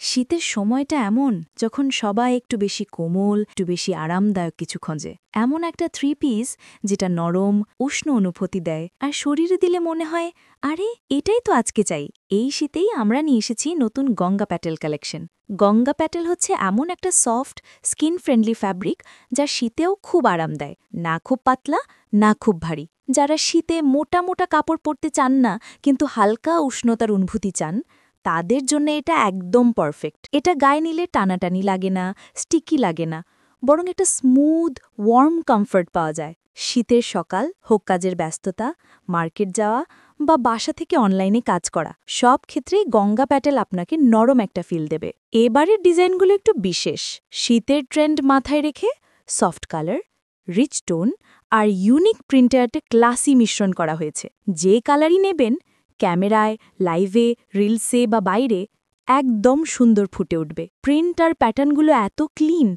শীতের সময়টা এমন যখন সবাই একটু বেশি কোমল একটু বেশি আরামদায়ক কিছু খোঁজে। এমন একটা থ্রি পিস যেটা নরম উষ্ণ অনুভূতি দেয় আর শরীরে দিলে মনে হয় আরে এটাই তো আজকে চাই। এই শীতেই আমরা নিয়ে এসেছি নতুন গঙ্গা প্যাটেল কালেকশন। গঙ্গা প্যাটেল হচ্ছে এমন একটা সফট স্কিন ফ্রেন্ডলি ফ্যাব্রিক যা শীতেও খুব আরাম দেয়, না খুব পাতলা না খুব ভারী। যারা শীতে মোটা মোটা কাপড় পরতে চান না কিন্তু হালকা উষ্ণতার অনুভূতি চান, তাদের জন্য এটা একদম পারফেক্ট। এটা গায়ে নিলে টানাটানি লাগে না, স্টিকি লাগে না, বরং একটা স্মুথ ওয়ার্ম কমফর্ট পাওয়া যায়। শীতের সকাল হোক, কাজের ব্যস্ততা, মার্কেট যাওয়া বা বাসা থেকে অনলাইনে কাজ করা, সব ক্ষেত্রেই গঙ্গা প্যাটেল আপনাকে নরম একটা ফিল দেবে। এবারের ডিজাইনগুলো একটু বিশেষ, শীতের ট্রেন্ড মাথায় রেখে সফট কালার, রিচ টোন আর ইউনিক প্রিন্টে একটা ক্লাসি মিশ্রণ করা হয়েছে। যে কালারই নেবেন, ক্যামেরায়, লাইভে, রিলসে বা বাইরে একদম সুন্দর ফুটে উঠবে। প্রিন্ট আর প্যাটার্নগুলো এত ক্লিন,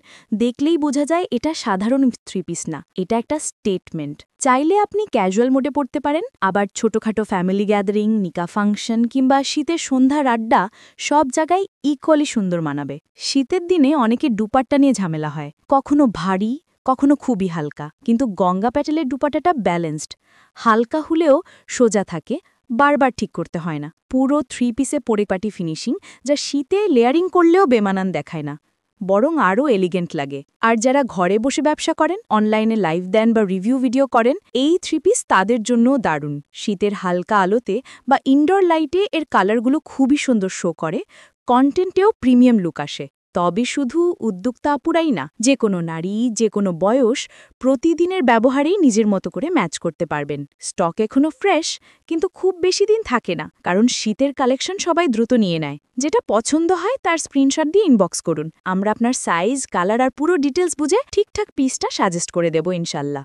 দেখলেই বোঝা যায় এটা সাধারণ থ্রি পিস না, এটা একটা স্টেটমেন্ট। চাইলে আপনি ক্যাজুয়াল মোডে পড়তে পারেন, আবার ছোটখাটো ফ্যামিলি গ্যাদারিং, নিকা ফাংশন কিংবা শীতের সন্ধ্যার আড্ডা সব জায়গায় ইকুয়ালি সুন্দর মানাবে। শীতের দিনে অনেকে দুপাট্টা নিয়ে ঝামেলা হয়, কখনো ভারী কখনো খুবই হালকা, কিন্তু গঙ্গা প্যাটেলের দুপাট্টাটা ব্যালেন্সড, হালকা হলেও সোজা থাকে, বারবার ঠিক করতে হয় না। পুরো থ্রি পিসে পরিপাটি ফিনিশিং, যা শীতে লেয়ারিং করলেও বেমানান দেখায় না, বরং আরও এলিগেন্ট লাগে। আর যারা ঘরে বসে ব্যবসা করেন, অনলাইনে লাইভ দেন বা রিভিউ ভিডিও করেন, এই থ্রি পিস তাদের জন্যও দারুণ। শীতের হালকা আলোতে বা ইনডোর লাইটে এর কালারগুলো খুবই সুন্দর শো করে, কন্টেন্টেও প্রিমিয়াম লুক আসে। তবে শুধু উদ্যোক্তা আপুরাই না, যে কোনো নারী, যে কোনো বয়স প্রতিদিনের ব্যবহারেই নিজের মতো করে ম্যাচ করতে পারবেন। স্টক এখনও ফ্রেশ, কিন্তু খুব বেশি দিন থাকে না, কারণ শীতের কালেকশন সবাই দ্রুত নিয়ে নেয়। যেটা পছন্দ হয় তার স্ক্রিনশট দিয়ে ইনবক্স করুন, আমরা আপনার সাইজ, কালার আর পুরো ডিটেলস বুঝে ঠিকঠাক পিসটা সাজেস্ট করে দেব ইনশাল্লাহ।